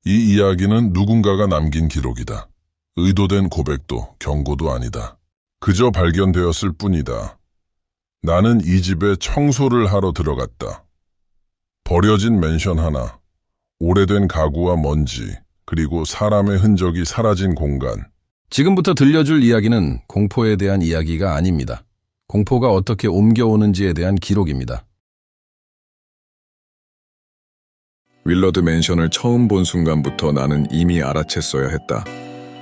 이 이야기는 누군가가 남긴 기록이다. 의도된 고백도 경고도 아니다. 그저 발견되었을 뿐이다. 나는 이 집에 청소를 하러 들어갔다. 버려진 맨션 하나, 오래된 가구와 먼지, 그리고 사람의 흔적이 사라진 공간. 지금부터 들려줄 이야기는 공포에 대한 이야기가 아닙니다. 공포가 어떻게 옮겨오는지에 대한 기록입니다. 윌러드 맨션을 처음 본 순간부터 나는 이미 알아챘어야 했다.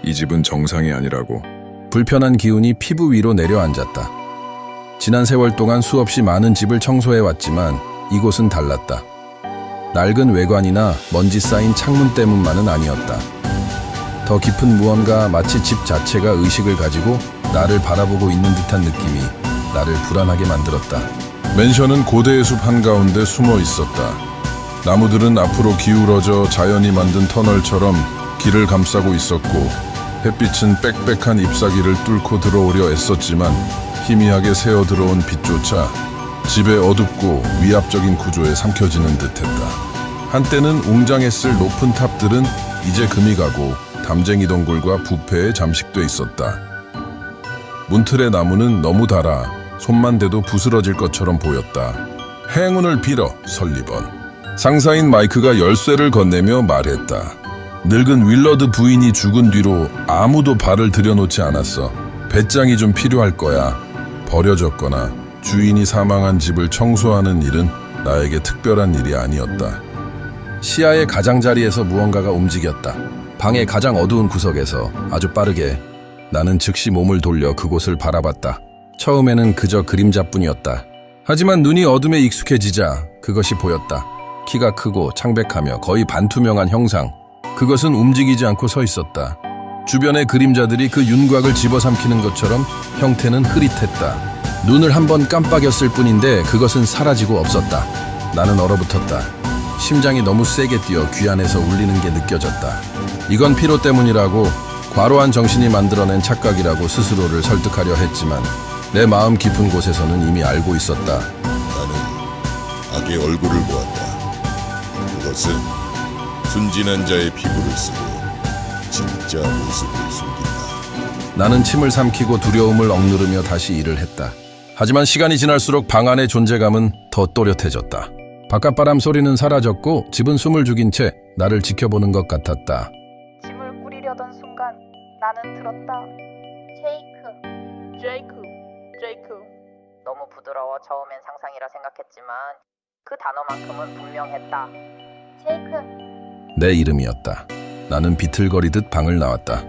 이 집은 정상이 아니라고. 불편한 기운이 피부 위로 내려앉았다. 지난 세월 동안 수없이 많은 집을 청소해왔지만 이곳은 달랐다. 낡은 외관이나 먼지 쌓인 창문 때문만은 아니었다. 더 깊은 무언가, 마치 집 자체가 의식을 가지고 나를 바라보고 있는 듯한 느낌이 나를 불안하게 만들었다. 맨션은 고대의 숲 한가운데 숨어 있었다. 나무들은 앞으로 기울어져 자연이 만든 터널처럼 길을 감싸고 있었고, 햇빛은 빽빽한 잎사귀를 뚫고 들어오려 애썼지만 희미하게 새어 들어온 빛조차 집의 어둡고 위압적인 구조에 삼켜지는 듯했다. 한때는 웅장했을 높은 탑들은 이제 금이 가고 담쟁이 동굴과 부패에 잠식돼 있었다. 문틀의 나무는 너무 닳아 손만 대도 부스러질 것처럼 보였다. 행운을 빌어, 설리번. 상사인 마이크가 열쇠를 건네며 말했다. 늙은 윌러드 부인이 죽은 뒤로 아무도 발을 들여놓지 않았어. 배짱이 좀 필요할 거야. 버려졌거나 주인이 사망한 집을 청소하는 일은 나에게 특별한 일이 아니었다. 시야의 가장자리에서 무언가가 움직였다. 방의 가장 어두운 구석에서 아주 빠르게. 나는 즉시 몸을 돌려 그곳을 바라봤다. 처음에는 그저 그림자뿐이었다. 하지만 눈이 어둠에 익숙해지자 그것이 보였다. 키가 크고 창백하며 거의 반투명한 형상. 그것은 움직이지 않고 서 있었다. 주변의 그림자들이 그 윤곽을 집어삼키는 것처럼 형태는 흐릿했다. 눈을 한번 깜빡였을 뿐인데 그것은 사라지고 없었다. 나는 얼어붙었다. 심장이 너무 세게 뛰어 귀 안에서 울리는 게 느껴졌다. 이건 피로 때문이라고, 과로한 정신이 만들어낸 착각이라고 스스로를 설득하려 했지만 내 마음 깊은 곳에서는 이미 알고 있었다. 나는 악의 얼굴을 보았다. 그것은 순진한 자의 피부를 쓰고 진짜 모습을 숨긴다. 나는 침을 삼키고 두려움을 억누르며 다시 일을 했다. 하지만 시간이 지날수록 방 안의 존재감은 더 또렷해졌다. 바깥바람 소리는 사라졌고 집은 숨을 죽인 채 나를 지켜보는 것 같았다. 짐을 꾸리려던 순간 나는 들었다. 제이크. 너무 부드러워 처음엔 상상이라 생각했지만 그 단어만큼은 분명했다. 제이크. 내 이름이었다. 나는 비틀거리듯 방을 나왔다.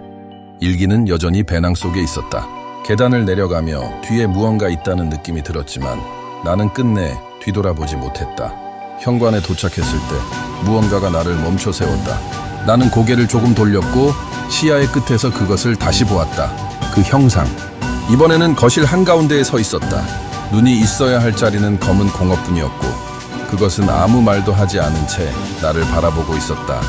일기는 여전히 배낭 속에 있었다. 계단을 내려가며 뒤에 무언가 있다는 느낌이 들었지만 나는 끝내 뒤돌아보지 못했다. 현관에 도착했을 때 무언가가 나를 멈춰 세웠다. 나는 고개를 조금 돌렸고 시야의 끝에서 그것을 다시 보았다. 그 형상. 이번에는 거실 한가운데에 서 있었다. 눈이 있어야 할 자리는 검은 공업뿐이었고 그것은 아무 말도 하지 않은 채 나를 바라보고 있었다.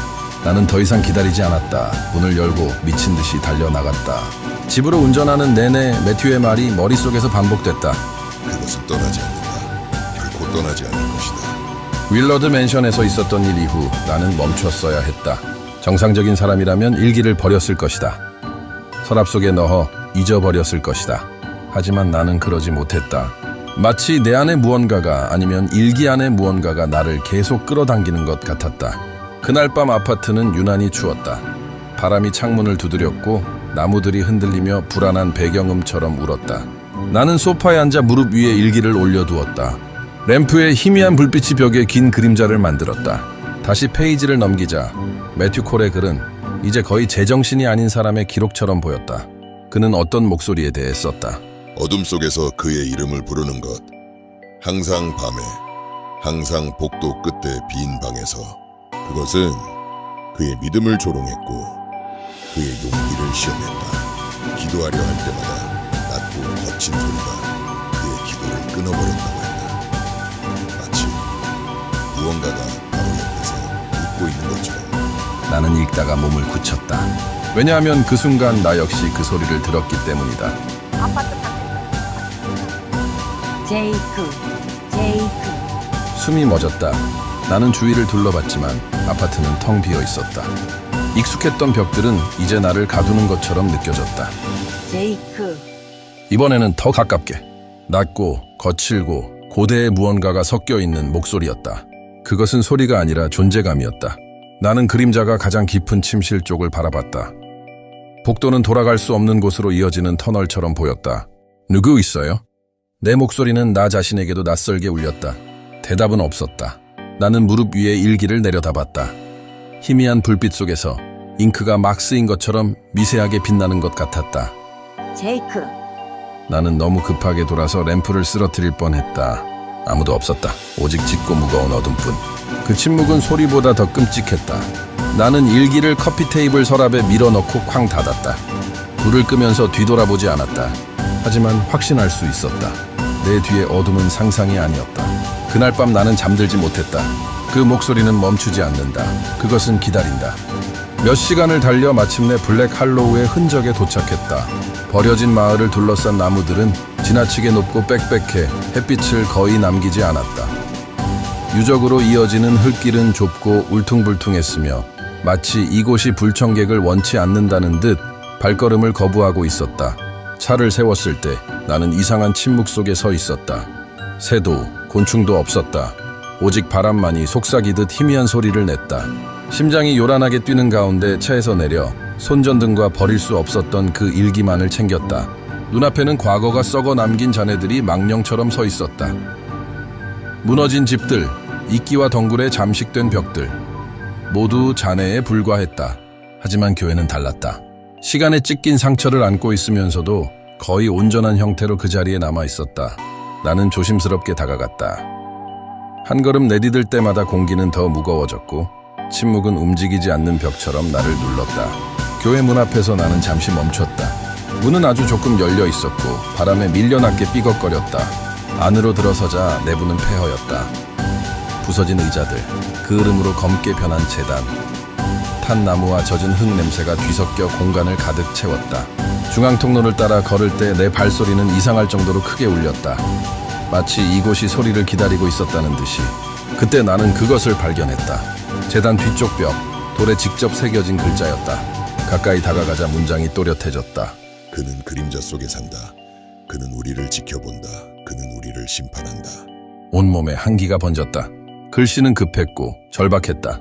나는 더 이상 기다리지 않았다. 문을 열고 미친 듯이 달려나갔다. 집으로 운전하는 내내 매튜의 말이 머릿속에서 반복됐다. 그것은 떠나지 않는다. 결코 떠나지 않을 것이다. 윌러드 맨션에서 있었던 일 이후 나는 멈췄어야 했다. 정상적인 사람이라면 일기를 버렸을 것이다. 서랍 속에 넣어 잊어버렸을 것이다. 하지만 나는 그러지 못했다. 마치 내 안에 무언가가, 아니면 일기 안에 무언가가 나를 계속 끌어당기는 것 같았다. 그날 밤 아파트는 유난히 추웠다. 바람이 창문을 두드렸고 나무들이 흔들리며 불안한 배경음처럼 울었다. 나는 소파에 앉아 무릎 위에 일기를 올려두었다. 램프의 희미한 불빛이 벽에 긴 그림자를 만들었다. 다시 페이지를 넘기자 매튜 콜의 글은 이제 거의 제정신이 아닌 사람의 기록처럼 보였다. 그는 어떤 목소리에 대해 썼다. 어둠 속에서 그의 이름을 부르는 것. 항상 밤에, 항상 복도 끝에 빈 방에서. 그것은 그의 믿음을 조롱했고 그의 용기를 시험했다. 기도하려 할 때마다 낮고 거친 소리가 그의 기도를 끊어버렸다고 했다. 마치 무언가가 바로 옆에서 웃고 있는 것처럼. 나는 읽다가 몸을 굳혔다. 왜냐하면 그 순간 나 역시 그 소리를 들었기 때문이다. 아파트 밖에서 제이크. 숨이 멎었다. 나는 주위를 둘러봤지만 아파트는 텅 비어 있었다. 익숙했던 벽들은 이제 나를 가두는 것처럼 느껴졌다. 제이크, 이번에는 더 가깝게. 낮고 거칠고 고대의 무언가가 섞여 있는 목소리였다. 그것은 소리가 아니라 존재감이었다. 나는 그림자가 가장 깊은 침실 쪽을 바라봤다. 복도는 돌아갈 수 없는 곳으로 이어지는 터널처럼 보였다. 누구 있어요? 내 목소리는 나 자신에게도 낯설게 울렸다. 대답은 없었다. 나는 무릎 위에 일기를 내려다봤다. 희미한 불빛 속에서 잉크가 막 쓰인 것처럼 미세하게 빛나는 것 같았다. 제이크, 나는 너무 급하게 돌아서 램프를 쓰러뜨릴 뻔했다. 아무도 없었다. 오직 짙고 무거운 어둠뿐. 그 침묵은 소리보다 더 끔찍했다. 나는 일기를 커피 테이블 서랍에 밀어넣고 쾅 닫았다. 불을 끄면서 뒤돌아보지 않았다. 하지만 확신할 수 있었다. 내 뒤에 어둠은 상상이 아니었다. 그날 밤 나는 잠들지 못했다. 그 목소리는 멈추지 않는다. 그것은 기다린다. 몇 시간을 달려 마침내 블랙 할로우의 흔적에 도착했다. 버려진 마을을 둘러싼 나무들은 지나치게 높고 빽빽해 햇빛을 거의 남기지 않았다. 유적으로 이어지는 흙길은 좁고 울퉁불퉁했으며 마치 이곳이 불청객을 원치 않는다는 듯 발걸음을 거부하고 있었다. 차를 세웠을 때 나는 이상한 침묵 속에 서 있었다. 새도 곤충도 없었다. 오직 바람만이 속삭이듯 희미한 소리를 냈다. 심장이 요란하게 뛰는 가운데 차에서 내려 손전등과 버릴 수 없었던 그 일기만을 챙겼다. 눈앞에는 과거가 썩어 남긴 잔해들이 망령처럼 서 있었다. 무너진 집들, 이끼와 덩굴에 잠식된 벽들, 모두 잔해에 불과했다. 하지만 교회는 달랐다. 시간에 찢긴 상처를 안고 있으면서도 거의 온전한 형태로 그 자리에 남아 있었다. 나는 조심스럽게 다가갔다. 한 걸음 내디딜 때마다 공기는 더 무거워졌고 침묵은 움직이지 않는 벽처럼 나를 눌렀다. 교회 문 앞에서 나는 잠시 멈췄다. 문은 아주 조금 열려 있었고 바람에 밀려났게 삐걱거렸다. 안으로 들어서자 내부는 폐허였다. 부서진 의자들, 그 흐름으로 검게 변한 제단, 탄 나무와 젖은 흙 냄새가 뒤섞여 공간을 가득 채웠다. 중앙 통로를 따라 걸을 때 내 발소리는 이상할 정도로 크게 울렸다. 마치 이곳이 소리를 기다리고 있었다는 듯이. 그때 나는 그것을 발견했다. 제단 뒤쪽 벽, 돌에 직접 새겨진 글자였다. 가까이 다가가자 문장이 또렷해졌다. 그는 그림자 속에 산다. 그는 우리를 지켜본다. 그는 우리를 심판한다. 온몸에 한기가 번졌다. 글씨는 급했고 절박했다.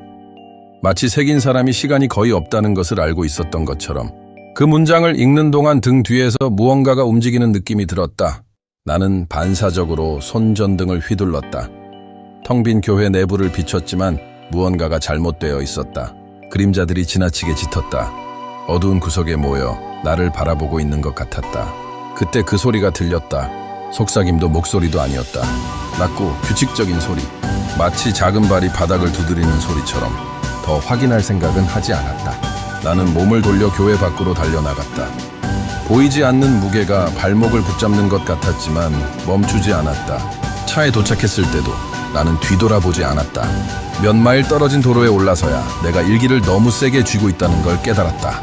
마치 새긴 사람이 시간이 거의 없다는 것을 알고 있었던 것처럼. 그 문장을 읽는 동안 등 뒤에서 무언가가 움직이는 느낌이 들었다. 나는 반사적으로 손전등을 휘둘렀다. 텅 빈 교회 내부를 비췄지만 무언가가 잘못되어 있었다. 그림자들이 지나치게 짙었다. 어두운 구석에 모여 나를 바라보고 있는 것 같았다. 그때 그 소리가 들렸다. 속삭임도 목소리도 아니었다. 낮고 규칙적인 소리. 마치 작은 발이 바닥을 두드리는 소리처럼. 더 확인할 생각은 하지 않았다. 나는 몸을 돌려 교회 밖으로 달려나갔다. 보이지 않는 무게가 발목을 붙잡는 것 같았지만 멈추지 않았다. 차에 도착했을 때도 나는 뒤돌아보지 않았다. 몇 마일 떨어진 도로에 올라서야 내가 일기를 너무 세게 쥐고 있다는 걸 깨달았다.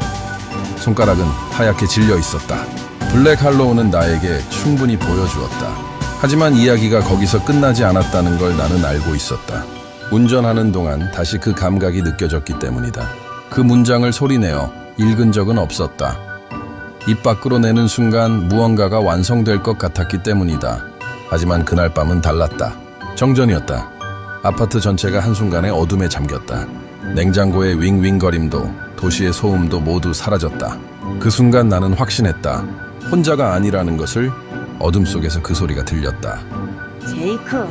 손가락은 하얗게 질려 있었다. 블랙 할로우는 나에게 충분히 보여주었다. 하지만 이야기가 거기서 끝나지 않았다는 걸 나는 알고 있었다. 운전하는 동안 다시 그 감각이 느껴졌기 때문이다. 그 문장을 소리내어 읽은 적은 없었다. 입 밖으로 내는 순간 무언가가 완성될 것 같았기 때문이다. 하지만 그날 밤은 달랐다. 정전이었다. 아파트 전체가 한순간에 어둠에 잠겼다. 냉장고의 윙윙거림도 도시의 소음도 모두 사라졌다. 그 순간 나는 확신했다. 혼자가 아니라는 것을. 어둠 속에서 그 소리가 들렸다. 제이크,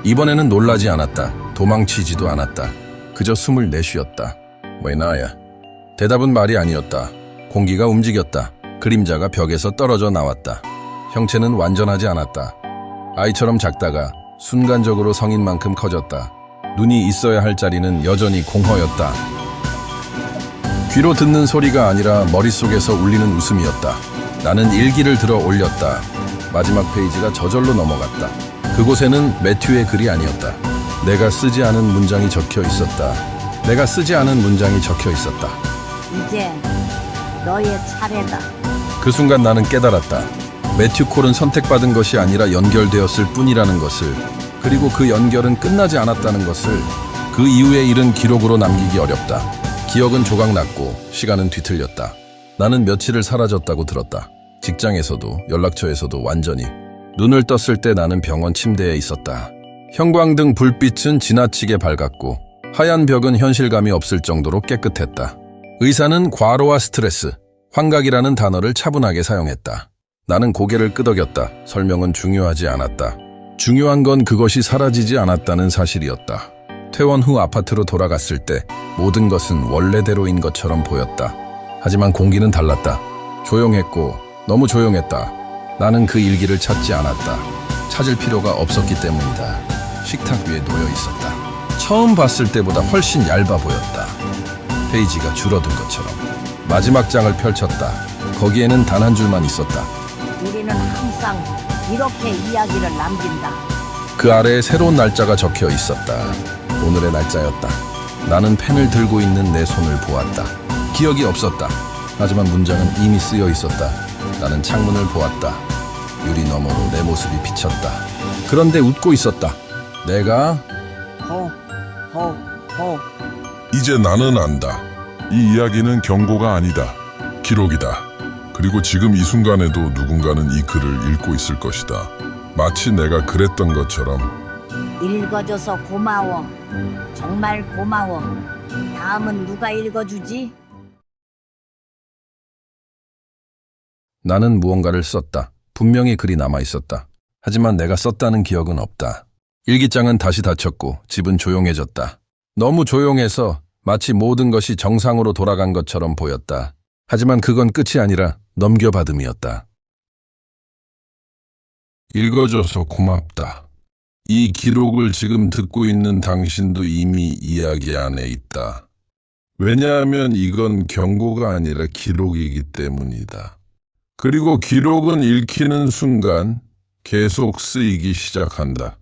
이번에는 놀라지 않았다. 도망치지도 않았다. 그저 숨을 내쉬었다. 왜 나야? 대답은 말이 아니었다. 공기가 움직였다. 그림자가 벽에서 떨어져 나왔다. 형체는 완전하지 않았다. 아이처럼 작다가 순간적으로 성인만큼 커졌다. 눈이 있어야 할 자리는 여전히 공허였다. 귀로 듣는 소리가 아니라 머릿속에서 울리는 웃음이었다. 나는 일기를 들어 올렸다. 마지막 페이지가 저절로 넘어갔다. 그곳에는 매튜의 글이 아니었다. 내가 쓰지 않은 문장이 적혀 있었다. 내가 쓰지 않은 문장이 적혀 있었다. 이제 너의 차례다. 그 순간 나는 깨달았다. 매튜 콜은 선택받은 것이 아니라 연결되었을 뿐이라는 것을. 그리고 그 연결은 끝나지 않았다는 것을 그 이후의 일은 기록으로 남기기 어렵다. 기억은 조각났고 시간은 뒤틀렸다. 나는 며칠을 사라졌다고 들었다. 직장에서도 연락처에서도 완전히. 눈을 떴을 때 나는 병원 침대에 있었다. 형광등 불빛은 지나치게 밝았고 하얀 벽은 현실감이 없을 정도로 깨끗했다. 의사는 과로와 스트레스, 환각이라는 단어를 차분하게 사용했다. 나는 고개를 끄덕였다. 설명은 중요하지 않았다. 중요한 건 그것이 사라지지 않았다는 사실이었다. 퇴원 후 아파트로 돌아갔을 때 모든 것은 원래대로인 것처럼 보였다. 하지만 공기는 달랐다. 조용했고 너무 조용했다. 나는 그 일기를 찾지 않았다. 찾을 필요가 없었기 때문이다. 식탁 위에 놓여 있었다. 처음 봤을 때보다 훨씬 얇아 보였다. 페이지가 줄어든 것처럼. 마지막 장을 펼쳤다. 거기에는 단 한 줄만 있었다. 우리는 항상 이렇게 이야기를 남긴다. 그 아래에 새로운 날짜가 적혀 있었다. 오늘의 날짜였다. 나는 펜을 들고 있는 내 손을 보았다. 기억이 없었다. 하지만 문장은 이미 쓰여 있었다. 나는 창문을 보았다. 유리 너머로 내 모습이 비쳤다. 그런데 웃고 있었다. 내가 호. 이제 나는 안다. 이 이야기는 경고가 아니다. 기록이다. 그리고 지금 이 순간에도 누군가는 이 글을 읽고 있을 것이다. 마치 내가 그랬던 것처럼. 읽어줘서 고마워. 정말 고마워. 다음은 누가 읽어주지? 나는 무언가를 썼다. 분명히 글이 남아 있었다. 하지만 내가 썼다는 기억은 없다. 일기장은 다시 닫혔고 집은 조용해졌다. 너무 조용해서 마치 모든 것이 정상으로 돌아간 것처럼 보였다. 하지만 그건 끝이 아니라 넘겨받음이었다. 읽어줘서 고맙다. 이 기록을 지금 듣고 있는 당신도 이미 이야기 안에 있다. 왜냐하면 이건 경고가 아니라 기록이기 때문이다. 그리고 기록은 읽히는 순간 계속 쓰이기 시작한다.